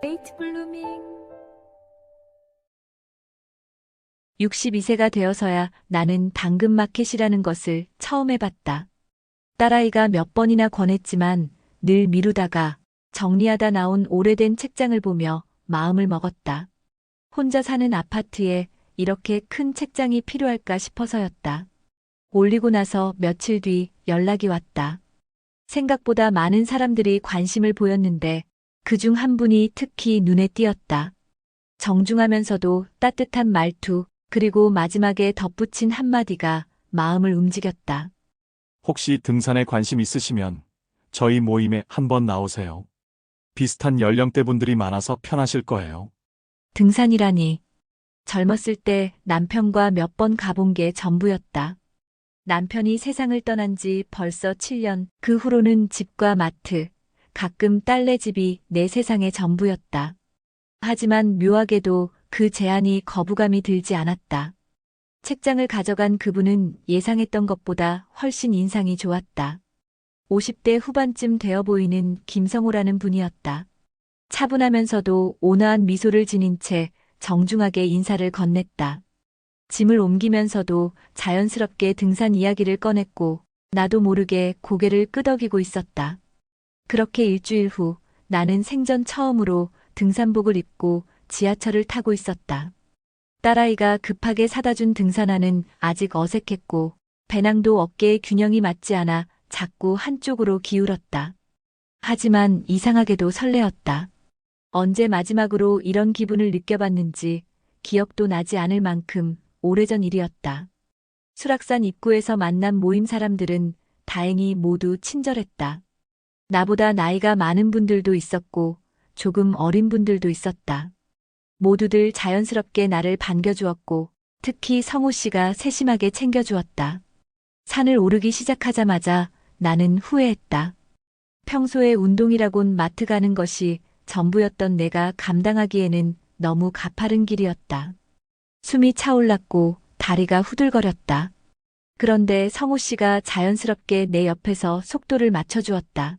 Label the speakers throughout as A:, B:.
A: 레이트 블루밍.
B: 62세가 되어서야 나는 당근마켓이라는 것을 처음 해봤다. 딸아이가 몇 번이나 권했지만 늘 미루다가 정리하다 나온 오래된 책장을 보며 마음을 먹었다. 혼자 사는 아파트에 이렇게 큰 책장이 필요할까 싶어서였다. 올리고 나서 며칠 뒤 연락이 왔다. 생각보다 많은 사람들이 관심을 보였는데 그중 한 분이 특히 눈에 띄었다. 정중하면서도 따뜻한 말투, 그리고 마지막에 덧붙인 한마디가 마음을 움직였다.
C: 혹시 등산에 관심 있으시면 저희 모임에 한번 나오세요. 비슷한 연령대 분들이 많아서 편하실 거예요.
B: 등산이라니. 젊었을 때 남편과 몇 번 가본 게 전부였다. 남편이 세상을 떠난 지 벌써 7년, 그 후로는 집과 마트, 가끔 딸네 집이 내 세상의 전부였다. 하지만 묘하게도 그 제안이 거부감이 들지 않았다. 책장을 가져간 그분은 예상했던 것보다 훨씬 인상이 좋았다. 50대 후반쯤 되어 보이는 김성호라는 분이었다. 차분하면서도 온화한 미소를 지닌 채 정중하게 인사를 건넸다. 짐을 옮기면서도 자연스럽게 등산 이야기를 꺼냈고 나도 모르게 고개를 끄덕이고 있었다. 그렇게 일주일 후 나는 생전 처음으로 등산복을 입고 지하철을 타고 있었다. 딸아이가 급하게 사다 준 등산화는 아직 어색했고 배낭도 어깨의 균형이 맞지 않아 자꾸 한쪽으로 기울었다. 하지만 이상하게도 설레었다. 언제 마지막으로 이런 기분을 느껴봤는지 기억도 나지 않을 만큼 오래전 일이었다. 수락산 입구에서 만난 모임 사람들은 다행히 모두 친절했다. 나보다 나이가 많은 분들도 있었고 조금 어린 분들도 있었다. 모두들 자연스럽게 나를 반겨주었고 특히 성우 씨가 세심하게 챙겨주었다. 산을 오르기 시작하자마자 나는 후회했다. 평소에 운동이라곤 마트 가는 것이 전부였던 내가 감당하기에는 너무 가파른 길이었다. 숨이 차올랐고 다리가 후들거렸다. 그런데 성우 씨가 자연스럽게 내 옆에서 속도를 맞춰주었다.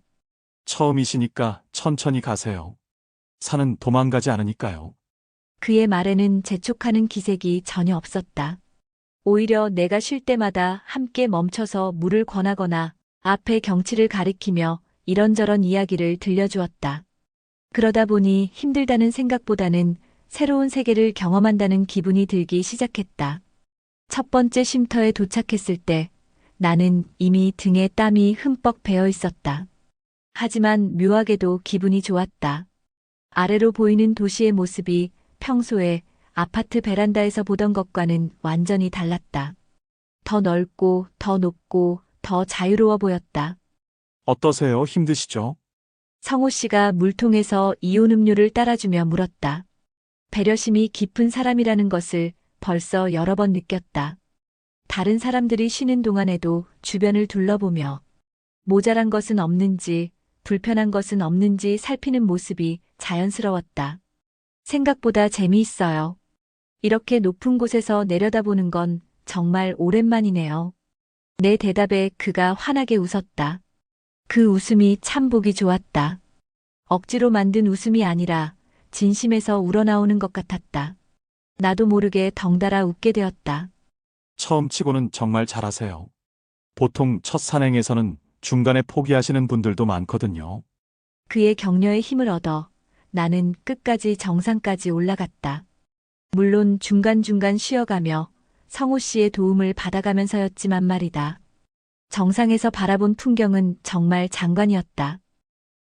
C: 처음이시니까 천천히 가세요. 산은 도망가지 않으니까요.
B: 그의 말에는 재촉하는 기색이 전혀 없었다. 오히려 내가 쉴 때마다 함께 멈춰서 물을 권하거나 앞의 경치를 가리키며 이런저런 이야기를 들려주었다. 그러다 보니 힘들다는 생각보다는 새로운 세계를 경험한다는 기분이 들기 시작했다. 첫 번째 쉼터에 도착했을 때 나는 이미 등에 땀이 흠뻑 배어 있었다. 하지만 묘하게도 기분이 좋았다. 아래로 보이는 도시의 모습이 평소에 아파트 베란다에서 보던 것과는 완전히 달랐다. 더 넓고 더 높고 더 자유로워 보였다.
C: 어떠세요? 힘드시죠?
B: 성호 씨가 물통에서 이온 음료를 따라주며 물었다. 배려심이 깊은 사람이라는 것을 벌써 여러 번 느꼈다. 다른 사람들이 쉬는 동안에도 주변을 둘러보며 모자란 것은 없는지, 불편한 것은 없는지 살피는 모습이 자연스러웠다. 생각보다 재미있어요. 이렇게 높은 곳에서 내려다보는 건 정말 오랜만이네요. 내 대답에 그가 환하게 웃었다. 그 웃음이 참 보기 좋았다. 억지로 만든 웃음이 아니라 진심에서 우러나오는 것 같았다. 나도 모르게 덩달아 웃게 되었다.
C: 처음 치고는 정말 잘하세요. 보통 첫 산행에서는 중간에 포기하시는 분들도 많거든요.
B: 그의 격려에 힘을 얻어 나는 끝까지 정상까지 올라갔다. 물론 중간중간 쉬어가며 성호 씨의 도움을 받아가면서였지만 말이다. 정상에서 바라본 풍경은 정말 장관이었다.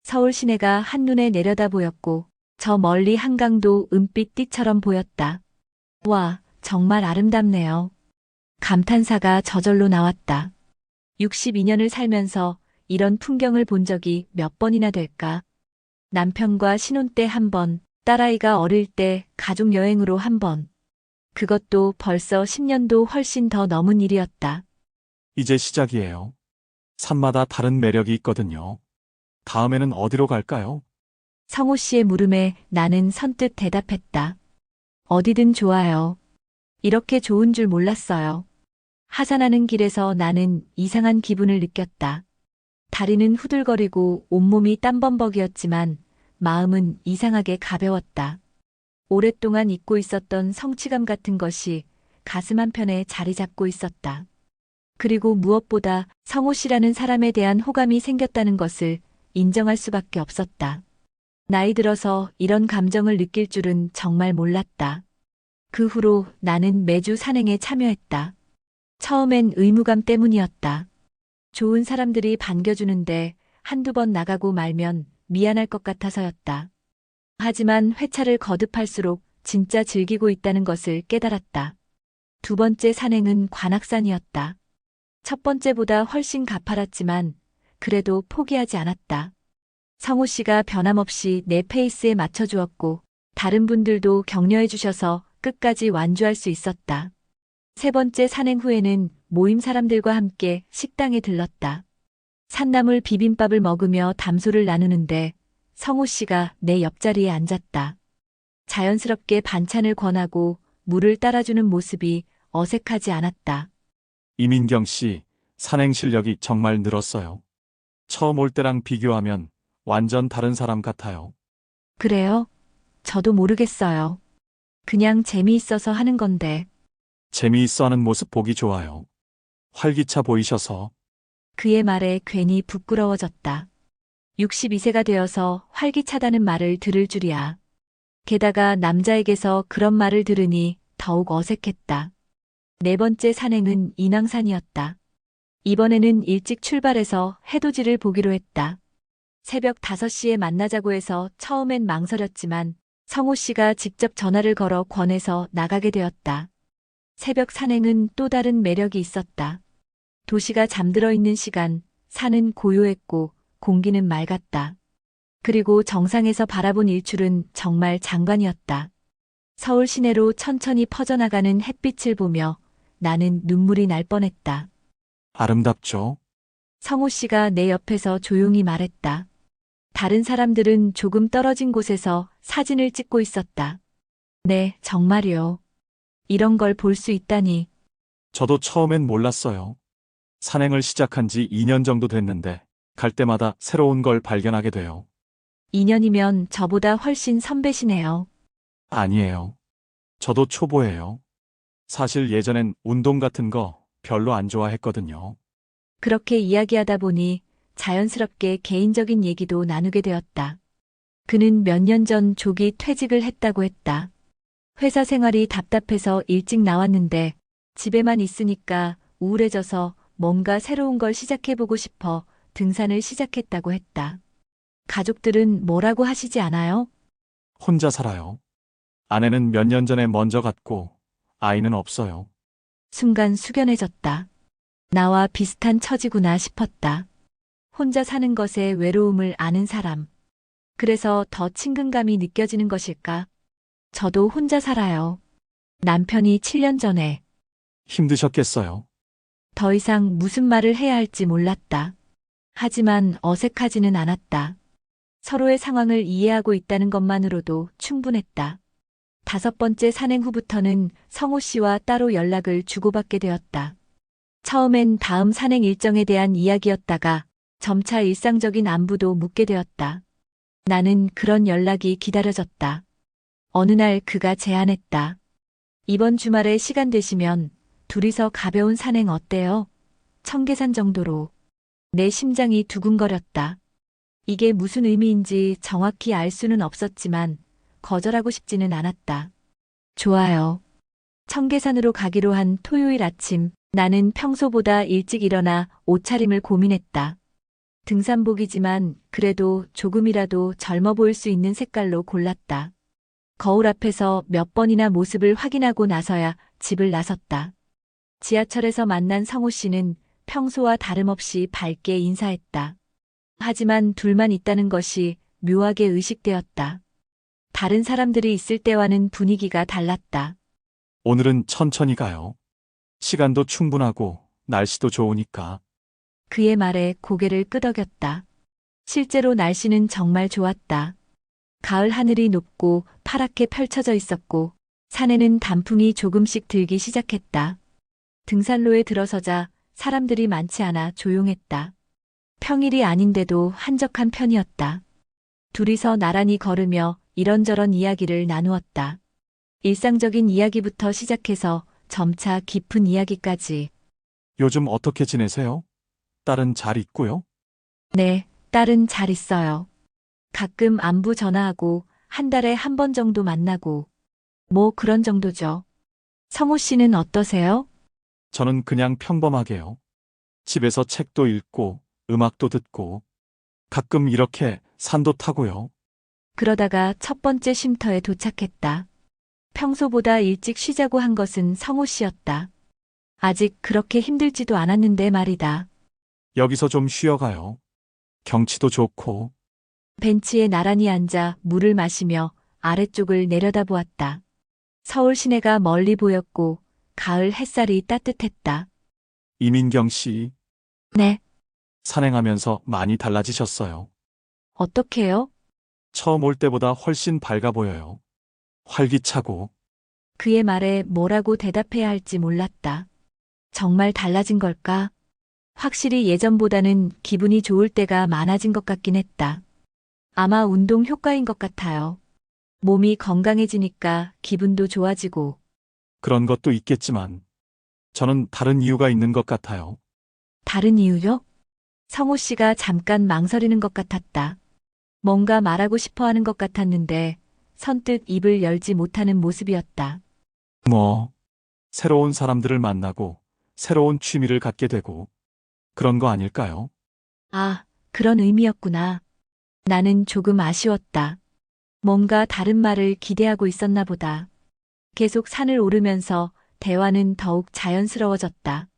B: 서울 시내가 한눈에 내려다 보였고 저 멀리 한강도 은빛띠처럼 보였다. 와, 정말 아름답네요. 감탄사가 저절로 나왔다. 62년을 살면서 이런 풍경을 본 적이 몇 번이나 될까? 남편과 신혼 때 한 번, 딸아이가 어릴 때 가족 여행으로 한 번. 그것도 벌써 10년도 훨씬 더 넘은 일이었다.
C: 이제 시작이에요. 산마다 다른 매력이 있거든요. 다음에는 어디로 갈까요?
B: 성호 씨의 물음에 나는 선뜻 대답했다. 어디든 좋아요. 이렇게 좋은 줄 몰랐어요. 하산하는 길에서 나는 이상한 기분을 느꼈다. 다리는 후들거리고 온몸이 땀범벅이었지만 마음은 이상하게 가벼웠다. 오랫동안 잊고 있었던 성취감 같은 것이 가슴 한편에 자리 잡고 있었다. 그리고 무엇보다 성호 씨라는 사람에 대한 호감이 생겼다는 것을 인정할 수밖에 없었다. 나이 들어서 이런 감정을 느낄 줄은 정말 몰랐다. 그 후로 나는 매주 산행에 참여했다. 처음엔 의무감 때문이었다. 좋은 사람들이 반겨주는데 한두 번 나가고 말면 미안할 것 같아서였다. 하지만 회차를 거듭할수록 진짜 즐기고 있다는 것을 깨달았다. 두 번째 산행은 관악산이었다. 첫 번째보다 훨씬 가파랐지만 그래도 포기하지 않았다. 성호 씨가 변함없이 내 페이스에 맞춰주었고 다른 분들도 격려해 주셔서 끝까지 완주할 수 있었다. 세 번째 산행 후에는 모임 사람들과 함께 식당에 들렀다. 산나물 비빔밥을 먹으며 담소를 나누는데 성호 씨가 내 옆자리에 앉았다. 자연스럽게 반찬을 권하고 물을 따라주는 모습이 어색하지 않았다.
C: 이민경 씨, 산행 실력이 정말 늘었어요. 처음 올 때랑 비교하면 완전 다른 사람 같아요.
B: 그래요? 저도 모르겠어요. 그냥 재미있어서 하는 건데.
C: 재미있어 하는 모습 보기 좋아요. 활기차 보이셔서.
B: 그의 말에 괜히 부끄러워졌다. 62세가 되어서 활기차다는 말을 들을 줄이야. 게다가 남자에게서 그런 말을 들으니 더욱 어색했다. 네 번째 산행은 인왕산이었다. 이번에는 일찍 출발해서 해돋이를 보기로 했다. 새벽 5시에 만나자고 해서 처음엔 망설였지만 성호 씨가 직접 전화를 걸어 권해서 나가게 되었다. 새벽 산행은 또 다른 매력이 있었다. 도시가 잠들어 있는 시간, 산은 고요했고 공기는 맑았다. 그리고 정상에서 바라본 일출은 정말 장관이었다. 서울 시내로 천천히 퍼져나가는 햇빛을 보며 나는 눈물이 날 뻔했다.
C: 아름답죠?
B: 성호 씨가 내 옆에서 조용히 말했다. 다른 사람들은 조금 떨어진 곳에서 사진을 찍고 있었다. 네, 정말요. 이런 걸 볼 수 있다니.
C: 저도 처음엔 몰랐어요. 산행을 시작한 지 2년 정도 됐는데 갈 때마다 새로운 걸 발견하게 돼요.
B: 2년이면 저보다 훨씬 선배시네요.
C: 아니에요. 저도 초보예요. 사실 예전엔 운동 같은 거 별로 안 좋아했거든요.
B: 그렇게 이야기하다 보니 자연스럽게 개인적인 얘기도 나누게 되었다. 그는 몇 년 전 조기 퇴직을 했다고 했다. 회사 생활이 답답해서 일찍 나왔는데 집에만 있으니까 우울해져서 뭔가 새로운 걸 시작해보고 싶어 등산을 시작했다고 했다. 가족들은 뭐라고 하시지 않아요?
C: 혼자 살아요. 아내는 몇 년 전에 먼저 갔고 아이는 없어요.
B: 순간 숙연해졌다. 나와 비슷한 처지구나 싶었다. 혼자 사는 것의 외로움을 아는 사람. 그래서 더 친근감이 느껴지는 것일까? 저도 혼자 살아요. 남편이 7년 전에
C: 힘드셨겠어요.
B: 더 이상 무슨 말을 해야 할지 몰랐다. 하지만 어색하지는 않았다. 서로의 상황을 이해하고 있다는 것만으로도 충분했다. 5번째 산행 후부터는 성호 씨와 따로 연락을 주고받게 되었다. 처음엔 다음 산행 일정에 대한 이야기였다가 점차 일상적인 안부도 묻게 되었다. 나는 그런 연락이 기다려졌다. 어느 날 그가 제안했다. 이번 주말에 시간 되시면 둘이서 가벼운 산행 어때요? 청계산 정도로. 내 심장이 두근거렸다. 이게 무슨 의미인지 정확히 알 수는 없었지만 거절하고 싶지는 않았다. 좋아요. 청계산으로 가기로 한 토요일 아침, 나는 평소보다 일찍 일어나 옷차림을 고민했다. 등산복이지만 그래도 조금이라도 젊어 보일 수 있는 색깔로 골랐다. 거울 앞에서 몇 번이나 모습을 확인하고 나서야 집을 나섰다. 지하철에서 만난 성호 씨는 평소와 다름없이 밝게 인사했다. 하지만 둘만 있다는 것이 묘하게 의식되었다. 다른 사람들이 있을 때와는 분위기가 달랐다.
C: 오늘은 천천히 가요. 시간도 충분하고 날씨도 좋으니까.
B: 그의 말에 고개를 끄덕였다. 실제로 날씨는 정말 좋았다. 가을 하늘이 높고 파랗게 펼쳐져 있었고 산에는 단풍이 조금씩 들기 시작했다. 등산로에 들어서자 사람들이 많지 않아 조용했다. 평일이 아닌데도 한적한 편이었다. 둘이서 나란히 걸으며 이런저런 이야기를 나누었다. 일상적인 이야기부터 시작해서 점차 깊은 이야기까지.
C: 요즘 어떻게 지내세요? 딸은 잘 있고요?
B: 네, 딸은 잘 있어요. 가끔 안부 전화하고 한 달에 한 번 정도 만나고 뭐 그런 정도죠. 성호 씨는 어떠세요?
C: 저는 그냥 평범하게요. 집에서 책도 읽고, 음악도 듣고, 가끔 이렇게 산도 타고요.
B: 그러다가 첫 번째 쉼터에 도착했다. 평소보다 일찍 쉬자고 한 것은 성호 씨였다. 아직 그렇게 힘들지도 않았는데 말이다.
C: 여기서 좀 쉬어가요. 경치도 좋고,
B: 벤치에 나란히 앉아 물을 마시며 아래쪽을 내려다보았다. 서울 시내가 멀리 보였고 가을 햇살이 따뜻했다.
C: 이민경 씨,
B: 네,
C: 산행하면서 많이 달라지셨어요.
B: 어떡해요?
C: 처음 올 때보다 훨씬 밝아 보여요. 활기차고,
B: 그의 말에 뭐라고 대답해야 할지 몰랐다. 정말 달라진 걸까? 확실히 예전보다는 기분이 좋을 때가 많아진 것 같긴 했다. 아마 운동 효과인 것 같아요. 몸이 건강해지니까 기분도 좋아지고.
C: 그런 것도 있겠지만, 저는 다른 이유가 있는 것 같아요.
B: 다른 이유요? 성호 씨가 잠깐 망설이는 것 같았다. 뭔가 말하고 싶어 하는 것 같았는데 선뜻 입을 열지 못하는 모습이었다.
C: 뭐, 새로운 사람들을 만나고, 새로운 취미를 갖게 되고, 그런 거 아닐까요?
B: 아, 그런 의미였구나. 나는 조금 아쉬웠다. 뭔가 다른 말을 기대하고 있었나 보다. 계속 산을 오르면서 대화는 더욱 자연스러워졌다.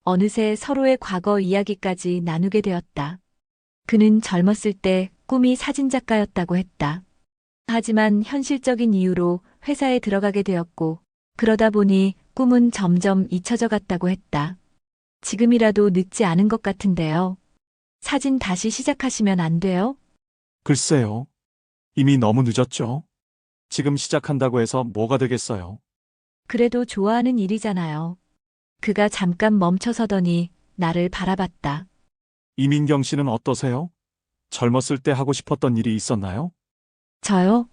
B: 어느새 서로의 과거 이야기까지 나누게 되었다. 그는 젊었을 때 꿈이 사진작가였다고 했다. 하지만 현실적인 이유로 회사에 들어가게 되었고, 그러다 보니 꿈은 점점 잊혀져 갔다고 했다. 지금이라도 늦지 않은 것 같은데요. 사진 다시 시작하시면 안 돼요?
C: 글쎄요. 이미 너무 늦었죠? 지금 시작한다고 해서 뭐가 되겠어요?
B: 그래도 좋아하는 일이잖아요. 그가 잠깐 멈춰서더니 나를 바라봤다.
C: 이민경 씨는 어떠세요? 젊었을 때 하고 싶었던 일이 있었나요?
B: 저요?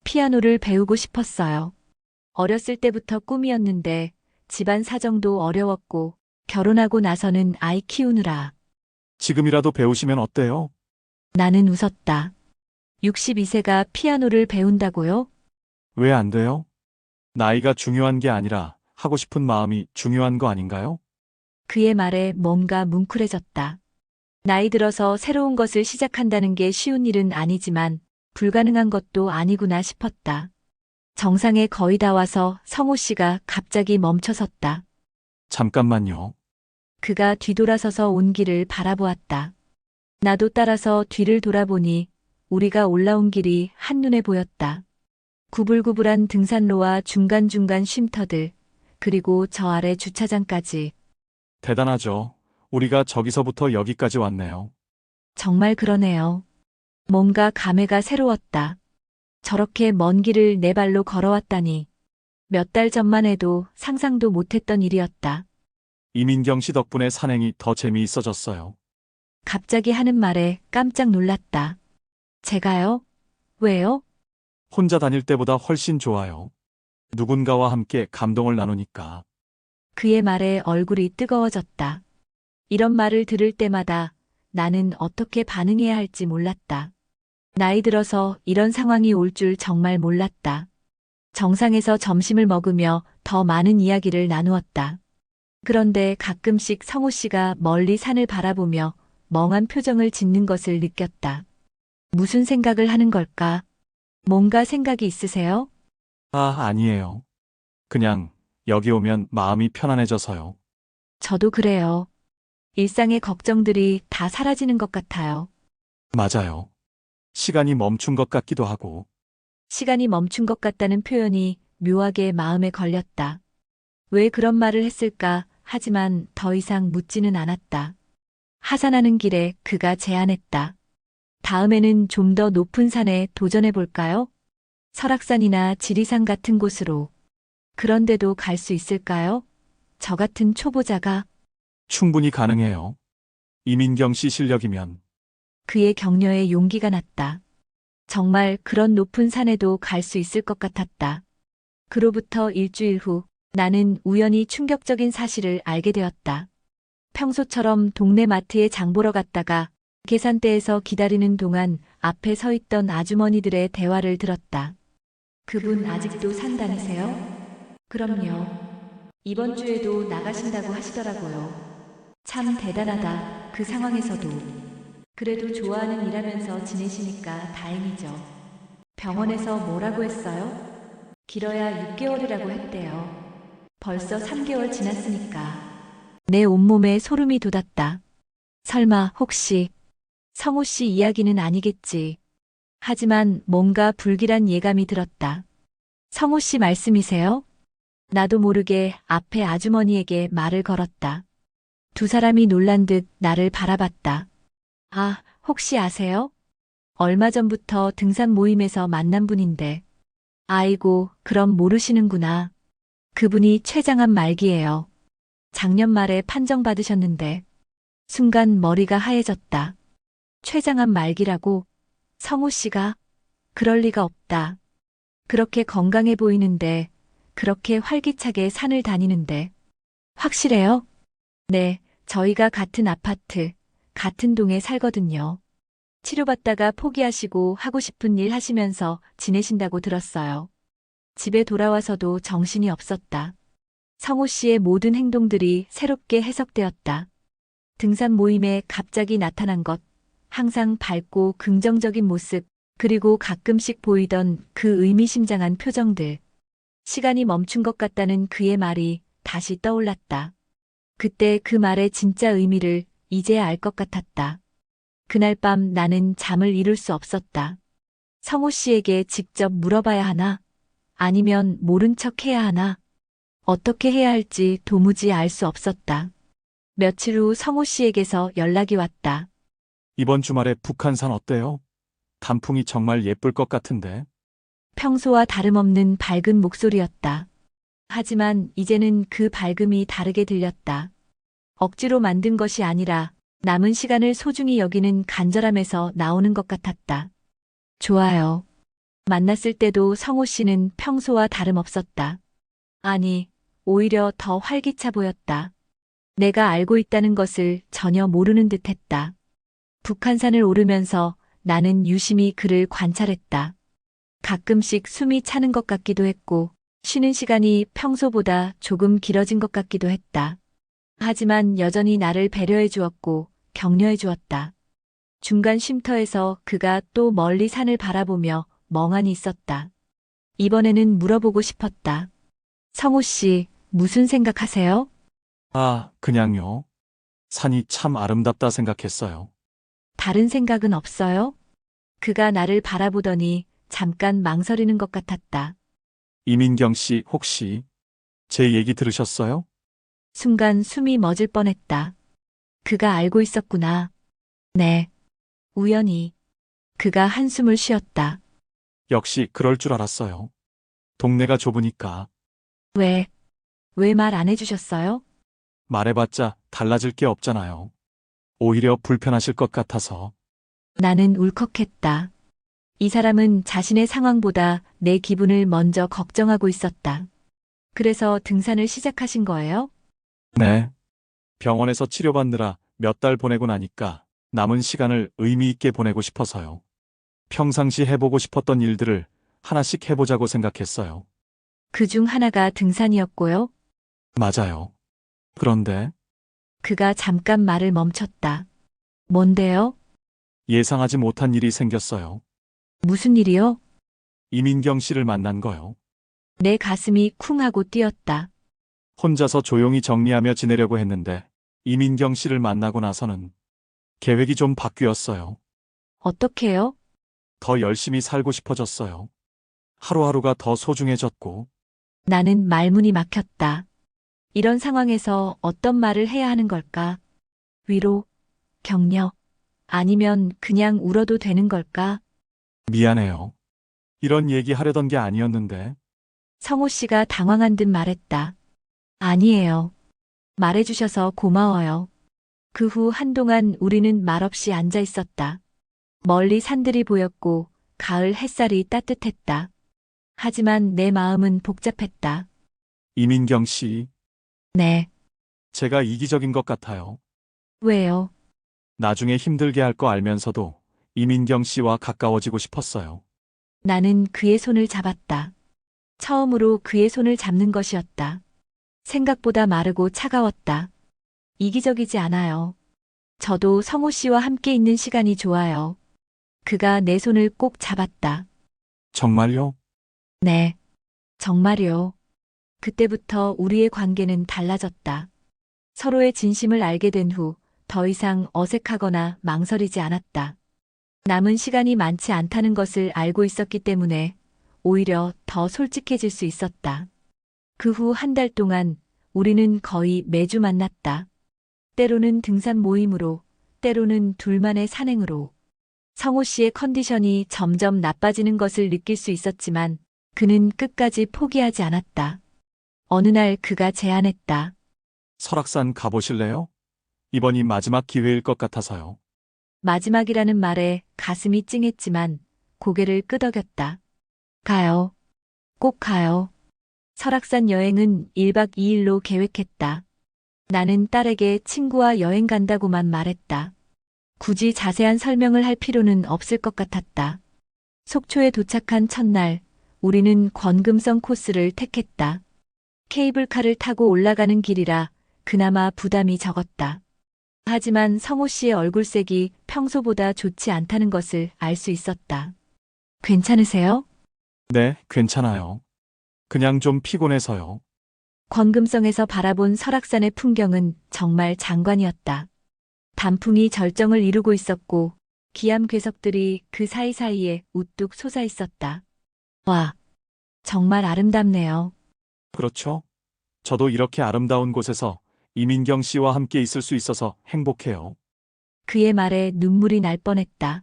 B: 피아노를 배우고 싶었어요. 어렸을 때부터 꿈이었는데 집안 사정도 어려웠고 결혼하고 나서는 아이 키우느라
C: 지금이라도 배우시면 어때요?
B: 나는 웃었다. 62세가 피아노를 배운다고요?
C: 왜 안 돼요? 나이가 중요한 게 아니라 하고 싶은 마음이 중요한 거 아닌가요?
B: 그의 말에 뭔가 뭉클해졌다. 나이 들어서 새로운 것을 시작한다는 게 쉬운 일은 아니지만 불가능한 것도 아니구나 싶었다. 정상에 거의 다 와서 성호 씨가 갑자기 멈춰섰다.
C: 잠깐만요.
B: 그가 뒤돌아서서 온 길을 바라보았다. 나도 따라서 뒤를 돌아보니 우리가 올라온 길이 한눈에 보였다. 구불구불한 등산로와 중간중간 쉼터들, 그리고 저 아래 주차장까지.
C: 대단하죠. 우리가 저기서부터 여기까지 왔네요.
B: 정말 그러네요. 뭔가 감회가 새로웠다. 저렇게 먼 길을 내 발로 걸어왔다니. 몇 달 전만 해도 상상도 못했던 일이었다.
C: 이민경 씨 덕분에 산행이 더 재미있어졌어요.
B: 갑자기 하는 말에 깜짝 놀랐다. 제가요? 왜요?
C: 혼자 다닐 때보다 훨씬 좋아요. 누군가와 함께 감동을 나누니까.
B: 그의 말에 얼굴이 뜨거워졌다. 이런 말을 들을 때마다 나는 어떻게 반응해야 할지 몰랐다. 나이 들어서 이런 상황이 올 줄 정말 몰랐다. 정상에서 점심을 먹으며 더 많은 이야기를 나누었다. 그런데 가끔씩 성호 씨가 멀리 산을 바라보며 멍한 표정을 짓는 것을 느꼈다. 무슨 생각을 하는 걸까? 뭔가 생각이 있으세요?
C: 아니에요. 그냥 여기 오면 마음이 편안해져서요.
B: 저도 그래요. 일상의 걱정들이 다 사라지는 것 같아요.
C: 맞아요. 시간이 멈춘 것 같기도 하고,
B: 시간이 멈춘 것 같다는 표현이 묘하게 마음에 걸렸다. 왜 그런 말을 했을까? 하지만 더 이상 묻지는 않았다. 하산하는 길에 그가 제안했다. 다음에는 좀 더 높은 산에 도전해 볼까요? 설악산이나 지리산 같은 곳으로. 그런데도 갈 수 있을까요? 저 같은 초보자가.
C: 충분히 가능해요. 이민경 씨 실력이면.
B: 그의 격려에 용기가 났다. 정말 그런 높은 산에도 갈 수 있을 것 같았다. 그로부터 일주일 후 나는 우연히 충격적인 사실을 알게 되었다. 평소처럼 동네 마트에 장 보러 갔다가 계산대에서 기다리는 동안 앞에 서 있던 아주머니들의 대화를 들었다. 그분 아직도 산 다니세요? 그럼요. 이번 주에도 나가신다고 하시더라고요. 참 대단하다. 그 상황에서도. 그래도 좋아하는 일하면서 지내시니까 다행이죠. 병원에서 뭐라고 했어요? 길어야 6개월이라고 했대요. 벌써 3개월 지났으니까. 내 온몸에 소름이 돋았다. 설마 혹시 성우 씨 이야기는 아니겠지. 하지만 뭔가 불길한 예감이 들었다. 성우 씨 말씀이세요? 나도 모르게 앞에 아주머니에게 말을 걸었다. 두 사람이 놀란 듯 나를 바라봤다. 아, 혹시 아세요? 얼마 전부터 등산 모임에서 만난 분인데. 아이고, 그럼 모르시는구나. 그분이 최장암 말기예요. 작년 말에 판정받으셨는데. 순간 머리가 하얘졌다. 최장암 말기라고? 성우 씨가? 그럴 리가 없다. 그렇게 건강해 보이는데, 그렇게 활기차게 산을 다니는데. 확실해요? 네, 저희가 같은 아파트, 같은 동에 살거든요. 치료받다가 포기하시고 하고 싶은 일 하시면서 지내신다고 들었어요. 집에 돌아와서도 정신이 없었다. 성우 씨의 모든 행동들이 새롭게 해석되었다. 등산 모임에 갑자기 나타난 것, 항상 밝고 긍정적인 모습, 그리고 가끔씩 보이던 그 의미심장한 표정들. 시간이 멈춘 것 같다는 그의 말이 다시 떠올랐다. 그때 그 말의 진짜 의미를 이제야 알 것 같았다. 그날 밤 나는 잠을 이룰 수 없었다. 성우 씨에게 직접 물어봐야 하나? 아니면 모른 척 해야 하나? 어떻게 해야 할지 도무지 알 수 없었다. 며칠 후 성우 씨에게서 연락이 왔다.
C: 이번 주말에 북한산 어때요? 단풍이 정말 예쁠 것 같은데.
B: 평소와 다름없는 밝은 목소리였다. 하지만 이제는 그 밝음이 다르게 들렸다. 억지로 만든 것이 아니라 남은 시간을 소중히 여기는 간절함에서 나오는 것 같았다. 좋아요. 만났을 때도 성호 씨는 평소와 다름없었다. 아니, 오히려 더 활기차 보였다. 내가 알고 있다는 것을 전혀 모르는 듯 했다. 북한산을 오르면서 나는 유심히 그를 관찰했다. 가끔씩 숨이 차는 것 같기도 했고, 쉬는 시간이 평소보다 조금 길어진 것 같기도 했다. 하지만 여전히 나를 배려해 주었고, 격려해 주었다. 중간 쉼터에서 그가 또 멀리 산을 바라보며 멍하니 있었다. 이번에는 물어보고 싶었다. 성우 씨, 무슨 생각하세요?
C: 아, 그냥요. 산이 참 아름답다 생각했어요.
B: 다른 생각은 없어요? 그가 나를 바라보더니 잠깐 망설이는 것 같았다.
C: 이민경 씨 혹시 제 얘기 들으셨어요?
B: 순간 숨이 멎을 뻔했다. 그가 알고 있었구나. 네. 우연히. 그가 한숨을 쉬었다.
C: 역시 그럴 줄 알았어요. 동네가 좁으니까
B: 왜 말 안 해주셨어요?
C: 말해봤자 달라질 게 없잖아요. 오히려 불편하실 것 같아서.
B: 나는 울컥했다. 이 사람은 자신의 상황보다 내 기분을 먼저 걱정하고 있었다. 그래서 등산을 시작하신 거예요?
C: 네. 병원에서 치료받느라 몇 달 보내고 나니까 남은 시간을 의미 있게 보내고 싶어서요. 평상시 해보고 싶었던 일들을 하나씩 해보자고 생각했어요.
B: 그 중 하나가 등산이었고요.
C: 맞아요. 그런데
B: 그가 잠깐 말을 멈췄다. 뭔데요?
C: 예상하지 못한 일이 생겼어요.
B: 무슨 일이요?
C: 이민경 씨를 만난 거요.
B: 내 가슴이 쿵 하고 뛰었다.
C: 혼자서 조용히 정리하며 지내려고 했는데 이민경 씨를 만나고 나서는 계획이 좀 바뀌었어요.
B: 어떻게요?
C: 더 열심히 살고 싶어졌어요. 하루하루가 더 소중해졌고
B: 나는 말문이 막혔다. 이런 상황에서 어떤 말을 해야 하는 걸까? 위로, 격려, 아니면 그냥 울어도 되는 걸까?
C: 미안해요. 이런 얘기 하려던 게 아니었는데
B: 성호 씨가 당황한 듯 말했다. 아니에요. 말해주셔서 고마워요. 그 후 한동안 우리는 말없이 앉아 있었다. 멀리 산들이 보였고 가을 햇살이 따뜻했다. 하지만 내 마음은 복잡했다.
C: 이민경 씨,
B: 네,
C: 제가 이기적인 것 같아요.
B: 왜요?
C: 나중에 힘들게 할 거 알면서도 이민경 씨와 가까워지고 싶었어요.
B: 나는 그의 손을 잡았다. 처음으로 그의 손을 잡는 것이었다. 생각보다 마르고 차가웠다. 이기적이지 않아요. 저도 성호 씨와 함께 있는 시간이 좋아요. 그가 내 손을 꼭 잡았다.
C: 정말요?
B: 네, 정말요. 그때부터 우리의 관계는 달라졌다. 서로의 진심을 알게 된 후 더 이상 어색하거나 망설이지 않았다. 남은 시간이 많지 않다는 것을 알고 있었기 때문에 오히려 더 솔직해질 수 있었다. 그 후 한 달 동안 우리는 거의 매주 만났다. 때로는 등산 모임으로, 때로는 둘만의 산행으로. 성호 씨의 컨디션이 점점 나빠지는 것을 느낄 수 있었지만 그는 끝까지 포기하지 않았다. 어느 날 그가 제안했다.
C: 설악산 가보실래요? 이번이 마지막 기회일 것 같아서요.
B: 마지막이라는 말에 가슴이 찡했지만 고개를 끄덕였다. 가요. 꼭 가요. 설악산 여행은 1박 2일로 계획했다. 나는 딸에게 친구와 여행 간다고만 말했다. 굳이 자세한 설명을 할 필요는 없을 것 같았다. 속초에 도착한 첫날, 우리는 권금성 코스를 택했다. 케이블카를 타고 올라가는 길이라 그나마 부담이 적었다. 하지만 성호 씨의 얼굴색이 평소보다 좋지 않다는 것을 알 수 있었다. 괜찮으세요?
C: 네, 괜찮아요. 그냥 좀 피곤해서요.
B: 권금성에서 바라본 설악산의 풍경은 정말 장관이었다. 단풍이 절정을 이루고 있었고 기암 괴석들이 그 사이사이에 우뚝 솟아 있었다. 와, 정말 아름답네요.
C: 그렇죠? 저도 이렇게 아름다운 곳에서 이민경 씨와 함께 있을 수 있어서 행복해요.
B: 그의 말에 눈물이 날 뻔했다.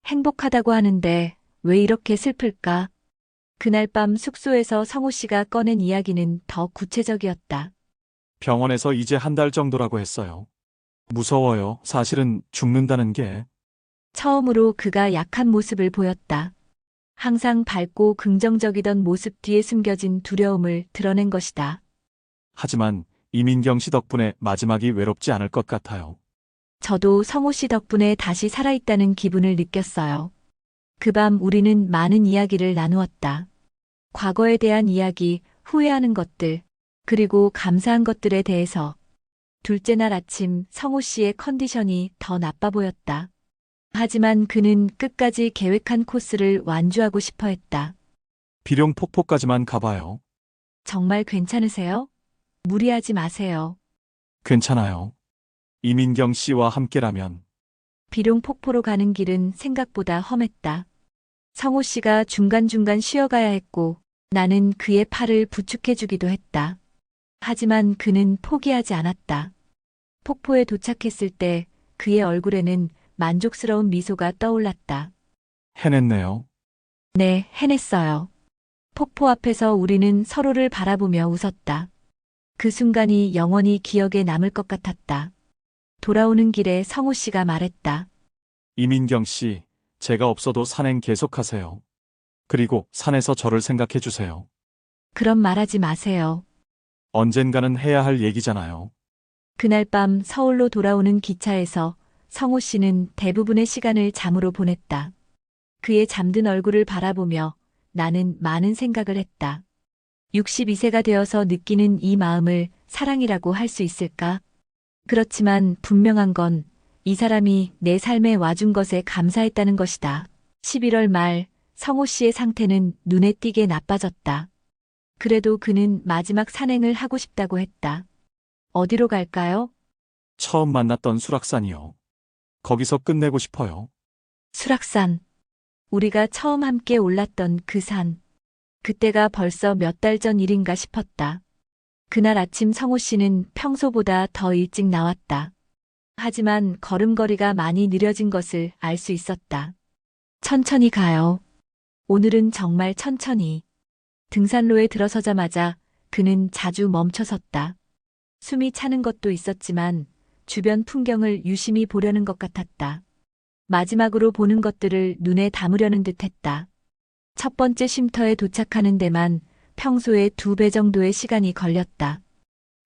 B: 행복하다고 하는데 왜 이렇게 슬플까? 그날 밤 숙소에서 성호 씨가 꺼낸 이야기는 더 구체적이었다.
C: 병원에서 이제 한 달 정도라고 했어요. 무서워요. 사실은 죽는다는 게.
B: 처음으로 그가 약한 모습을 보였다. 항상 밝고 긍정적이던 모습 뒤에 숨겨진 두려움을 드러낸 것이다.
C: 하지만 이민경 씨 덕분에 마지막이 외롭지 않을 것 같아요.
B: 저도 성호 씨 덕분에 다시 살아있다는 기분을 느꼈어요. 그 밤 우리는 많은 이야기를 나누었다. 과거에 대한 이야기, 후회하는 것들, 그리고 감사한 것들에 대해서. 둘째 날 아침 성호 씨의 컨디션이 더 나빠 보였다. 하지만 그는 끝까지 계획한 코스를 완주하고 싶어 했다.
C: 비룡 폭포까지만 가봐요.
B: 정말 괜찮으세요? 무리하지 마세요.
C: 괜찮아요. 이민경 씨와 함께라면.
B: 비룡 폭포로 가는 길은 생각보다 험했다. 성호 씨가 중간중간 쉬어가야 했고 나는 그의 팔을 부축해주기도 했다. 하지만 그는 포기하지 않았다. 폭포에 도착했을 때 그의 얼굴에는 만족스러운 미소가 떠올랐다.
C: 해냈네요.
B: 네, 해냈어요. 폭포 앞에서 우리는 서로를 바라보며 웃었다. 그 순간이 영원히 기억에 남을 것 같았다. 돌아오는 길에 성호 씨가 말했다.
C: 이민경 씨, 제가 없어도 산행 계속하세요. 그리고 산에서 저를 생각해 주세요.
B: 그런 말하지 마세요.
C: 언젠가는 해야 할 얘기잖아요.
B: 그날 밤 서울로 돌아오는 기차에서 성호 씨는 대부분의 시간을 잠으로 보냈다. 그의 잠든 얼굴을 바라보며 나는 많은 생각을 했다. 62세가 되어서 느끼는 이 마음을 사랑이라고 할 수 있을까? 그렇지만 분명한 건 이 사람이 내 삶에 와준 것에 감사했다는 것이다. 11월 말 성호 씨의 상태는 눈에 띄게 나빠졌다. 그래도 그는 마지막 산행을 하고 싶다고 했다. 어디로 갈까요?
C: 처음 만났던 수락산이요. 거기서 끝내고 싶어요.
B: 수락산. 우리가 처음 함께 올랐던 그 산. 그때가 벌써 몇 달 전 일인가 싶었다. 그날 아침 성호 씨는 평소보다 더 일찍 나왔다. 하지만 걸음걸이가 많이 느려진 것을 알 수 있었다. 천천히 가요. 오늘은 정말 천천히. 등산로에 들어서자마자 그는 자주 멈춰섰다. 숨이 차는 것도 있었지만 주변 풍경을 유심히 보려는 것 같았다. 마지막으로 보는 것들을 눈에 담으려는 듯 했다. 첫 번째 쉼터에 도착하는 데만 평소의 2배 정도의 시간이 걸렸다.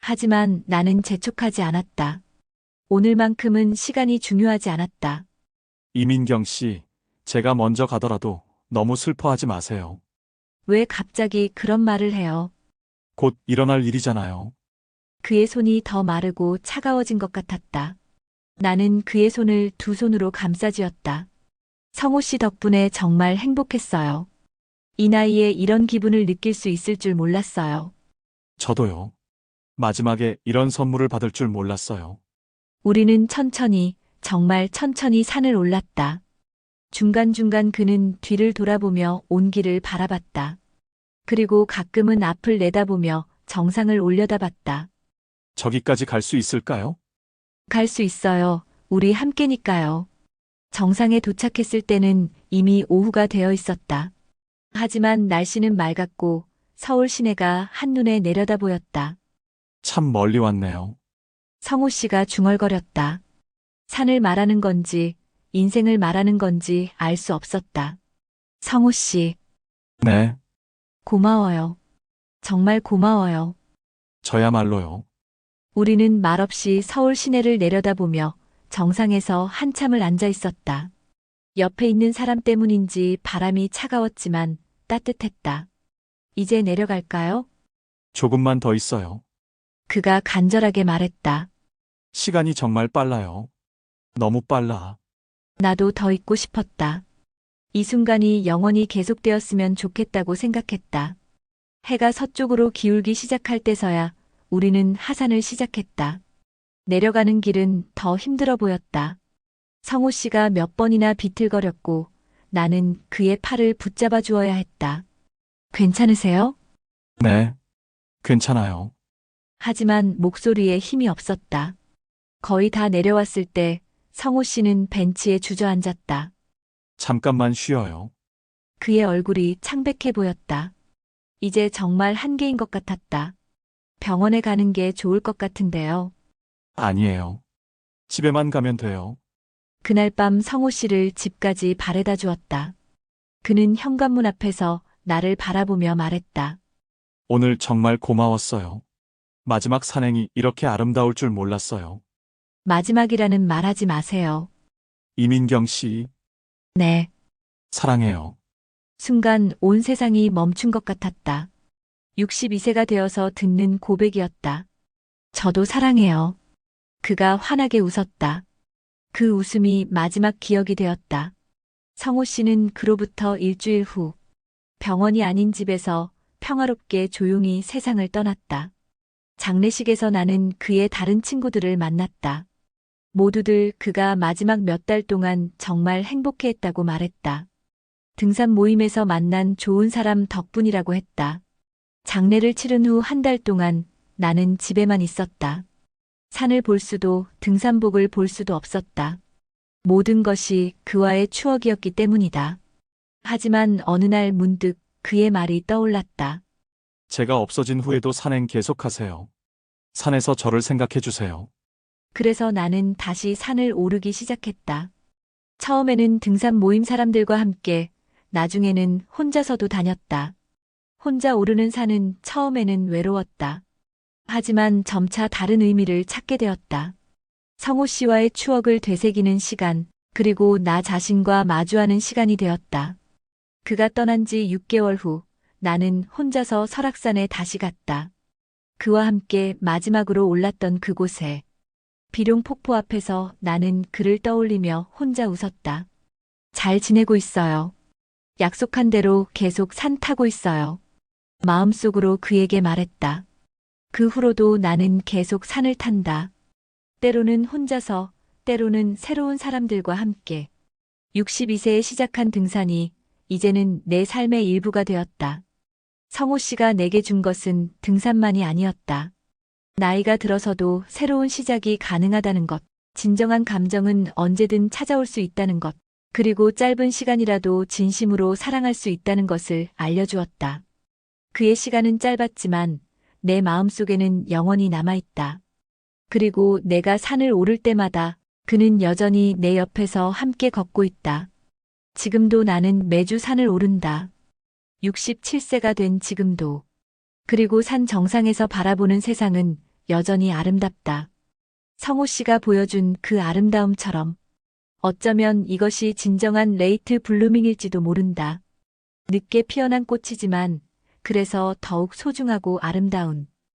B: 하지만 나는 재촉하지 않았다. 오늘만큼은 시간이 중요하지 않았다.
C: 이민경 씨, 제가 먼저 가더라도 너무 슬퍼하지 마세요.
B: 왜 갑자기 그런 말을 해요?
C: 곧 일어날 일이잖아요.
B: 그의 손이 더 마르고 차가워진 것 같았다. 나는 그의 손을 2손으로 감싸쥐었다. 성호 씨 덕분에 정말 행복했어요. 이 나이에 이런 기분을 느낄 수 있을 줄 몰랐어요.
C: 저도요. 마지막에 이런 선물을 받을 줄 몰랐어요.
B: 우리는 천천히, 정말 천천히 산을 올랐다. 중간중간 그는 뒤를 돌아보며 온 길을 바라봤다. 그리고 가끔은 앞을 내다보며 정상을 올려다봤다.
C: 저기까지 갈 수 있을까요?
B: 갈 수 있어요. 우리 함께니까요. 정상에 도착했을 때는 이미 오후가 되어 있었다. 하지만 날씨는 맑았고 서울 시내가 한눈에 내려다 보였다.
C: 참 멀리 왔네요.
B: 성호 씨가 중얼거렸다. 산을 말하는 건지 인생을 말하는 건지 알 수 없었다. 성호 씨,
C: 네,
B: 고마워요. 정말 고마워요.
C: 저야말로요.
B: 우리는 말없이 서울 시내를 내려다보며 정상에서 한참을 앉아 있었다. 옆에 있는 사람 때문인지 바람이 차가웠지만 따뜻했다. 이제 내려갈까요?
C: 조금만 더 있어요.
B: 그가 간절하게 말했다.
C: 시간이 정말 빨라요. 너무 빨라.
B: 나도 더 있고 싶었다. 이 순간이 영원히 계속되었으면 좋겠다고 생각했다. 해가 서쪽으로 기울기 시작할 때서야 우리는 하산을 시작했다. 내려가는 길은 더 힘들어 보였다. 성호 씨가 몇 번이나 비틀거렸고 나는 그의 팔을 붙잡아 주어야 했다. 괜찮으세요?
C: 네, 괜찮아요.
B: 하지만 목소리에 힘이 없었다. 거의 다 내려왔을 때 성호 씨는 벤치에 주저앉았다.
C: 잠깐만 쉬어요.
B: 그의 얼굴이 창백해 보였다. 이제 정말 한계인 것 같았다. 병원에 가는 게 좋을 것 같은데요.
C: 아니에요. 집에만 가면 돼요.
B: 그날 밤 성호 씨를 집까지 바래다 주었다. 그는 현관문 앞에서 나를 바라보며 말했다.
C: 오늘 정말 고마웠어요. 마지막 산행이 이렇게 아름다울 줄 몰랐어요.
B: 마지막이라는 말하지 마세요.
C: 이민경 씨,
B: 네.
C: 사랑해요.
B: 순간 온 세상이 멈춘 것 같았다. 62세가 되어서 듣는 고백이었다. 저도 사랑해요. 그가 환하게 웃었다. 그 웃음이 마지막 기억이 되었다. 성호 씨는 그로부터 일주일 후 병원이 아닌 집에서 평화롭게 조용히 세상을 떠났다. 장례식에서 나는 그의 다른 친구들을 만났다. 모두들 그가 마지막 몇 달 동안 정말 행복해했다고 말했다. 등산 모임에서 만난 좋은 사람 덕분이라고 했다. 장례를 치른 후 한 달 동안 나는 집에만 있었다. 산을 볼 수도 등산복을 볼 수도 없었다. 모든 것이 그와의 추억이었기 때문이다. 하지만 어느 날 문득 그의 말이 떠올랐다.
C: 제가 없어진 후에도 산행 계속하세요. 산에서 저를 생각해 주세요.
B: 그래서 나는 다시 산을 오르기 시작했다. 처음에는 등산 모임 사람들과 함께, 나중에는 혼자서도 다녔다. 혼자 오르는 산은 처음에는 외로웠다. 하지만 점차 다른 의미를 찾게 되었다. 성호 씨와의 추억을 되새기는 시간, 그리고 나 자신과 마주하는 시간이 되었다. 그가 떠난 지 6개월 후, 나는 혼자서 설악산에 다시 갔다. 그와 함께 마지막으로 올랐던 그곳에, 비룡 폭포 앞에서 나는 그를 떠올리며 혼자 웃었다. 잘 지내고 있어요. 약속한 대로 계속 산 타고 있어요. 마음속으로 그에게 말했다. 그 후로도 나는 계속 산을 탄다. 때로는 혼자서, 때로는 새로운 사람들과 함께. 62세에 시작한 등산이 이제는 내 삶의 일부가 되었다. 성호 씨가 내게 준 것은 등산만이 아니었다. 나이가 들어서도 새로운 시작이 가능하다는 것, 진정한 감정은 언제든 찾아올 수 있다는 것, 그리고 짧은 시간이라도 진심으로 사랑할 수 있다는 것을 알려주었다. 그의 시간은 짧았지만 내 마음속에는 영원히 남아있다. 그리고 내가 산을 오를 때마다 그는 여전히 내 옆에서 함께 걷고 있다. 지금도 나는 매주 산을 오른다. 67세가 된 지금도. 그리고 산 정상에서 바라보는 세상은 여전히 아름답다. 성호 씨가 보여준 그 아름다움처럼. 어쩌면 이것이 진정한 레이트 블루밍일지도 모른다. 늦게 피어난 꽃이지만 그래서 더욱 소중하고 아름다운